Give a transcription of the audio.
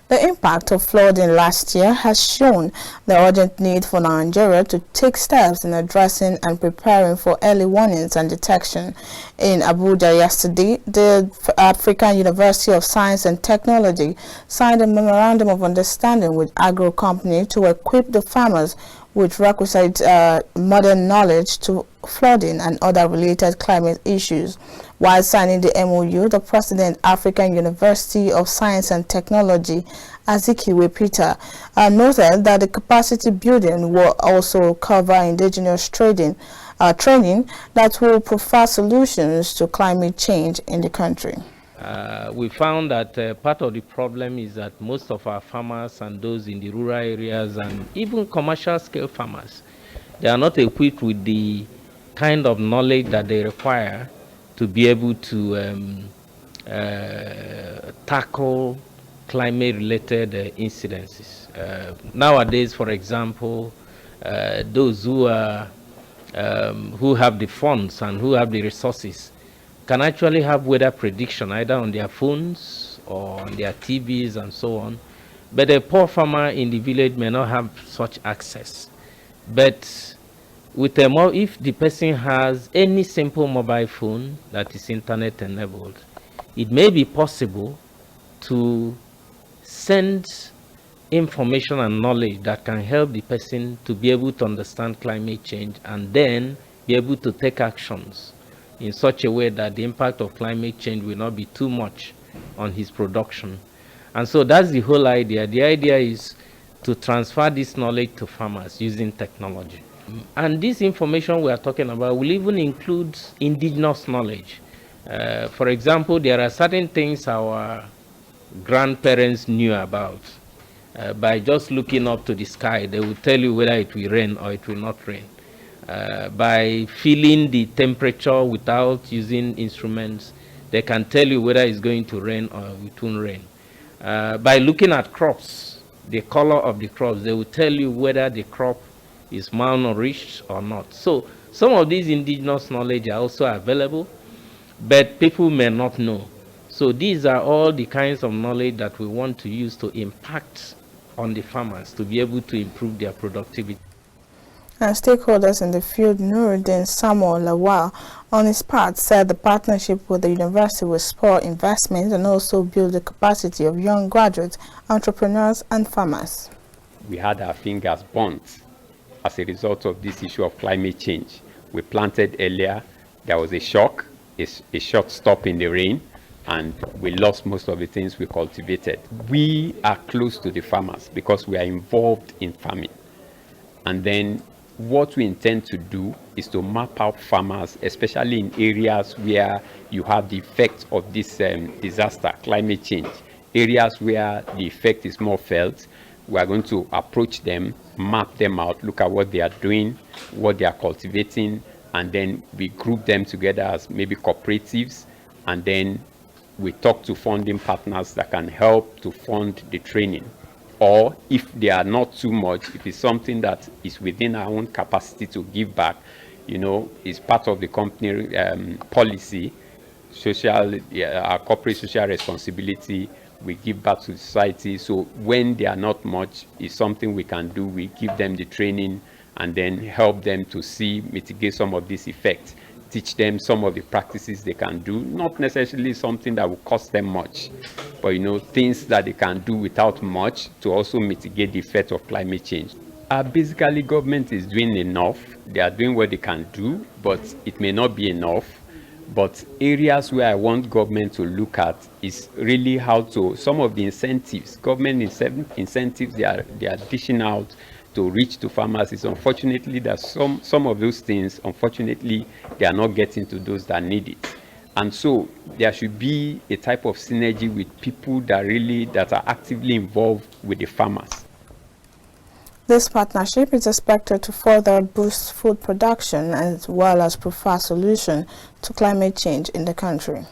The impact of flooding last year has shown the urgent need for Nigeria to take steps in addressing and preparing for early warnings and detection. In Abuja yesterday, the African University of Science and Technology signed a memorandum of understanding with Agro company to equip the farmers with requisite modern knowledge to flooding and other related climate issues. While signing the MOU, the President, African University of Science and Technology, Azikiwe Peter, noted that the capacity building will also cover indigenous training that will provide solutions to climate change in the country. We found that part of the problem is that most of our farmers and those in the rural areas and even commercial scale farmers, they are not equipped with the kind of knowledge that they require to be able to tackle climate related incidences. Nowadays, for example, those who have the funds and who have the resources can actually have weather prediction either on their phones or on their TVs and so on. But a poor farmer in the village may not have such access. But with if the person has any simple mobile phone that is internet enabled, it may be possible to send information and knowledge that can help the person to be able to understand climate change and then be able to take actions in such a way that the impact of climate change will not be too much on his production. And so that's the whole idea. The idea is to transfer this knowledge to farmers using technology. And this information we are talking about will even include indigenous knowledge. For example, there are certain things our grandparents knew about. By just looking up to the sky, they will tell you whether it will rain or it will not rain. By feeling the temperature without using instruments, they can tell you whether it's going to rain or it won't rain. By looking at crops, the color of the crops, they will tell you whether the crop is malnourished or not. So some of these indigenous knowledge are also available, but people may not know. So these are all the kinds of knowledge that we want to use to impact on the farmers to be able to improve their productivity. And stakeholders in the field, Nuruddin Samuel Lawal, on his part, said the partnership with the university will spur investment and also build the capacity of young graduates, entrepreneurs, and farmers. We had our fingers burnt as a result of this issue of climate change. We planted earlier, there was a shock, a short stop in the rain, and we lost most of the things we cultivated. We are close to the farmers because we are involved in farming. And then what we intend to do is to map out farmers, especially in areas where you have the effect of this disaster, climate change, areas where the effect is more felt. We are going to approach them, map them out, look at what they are doing, what they are cultivating, and then we group them together as maybe cooperatives, and then we talk to funding partners that can help to fund the training. Or if they are not too much, if it's something that is within our own capacity to give back, is part of the company policy, our corporate social responsibility, we give back to society. So when they are not much, it's something we can do. We give them the training and then help them to mitigate some of this effect. Teach them some of the practices they can do, not necessarily something that will cost them much, but things that they can do without much to also mitigate the effect of climate change. Basically, government is doing enough. They are doing what they can do, but it may not be enough. But areas where I want government to look at is really how to, some of the incentives, government incentives they are dishing out to reach to farmers is unfortunately that some of those things, unfortunately, they are not getting to those that need it. And so there should be a type of synergy with people that are actively involved with the farmers. This partnership is expected to further boost food production as well as provide solutions to climate change in the country.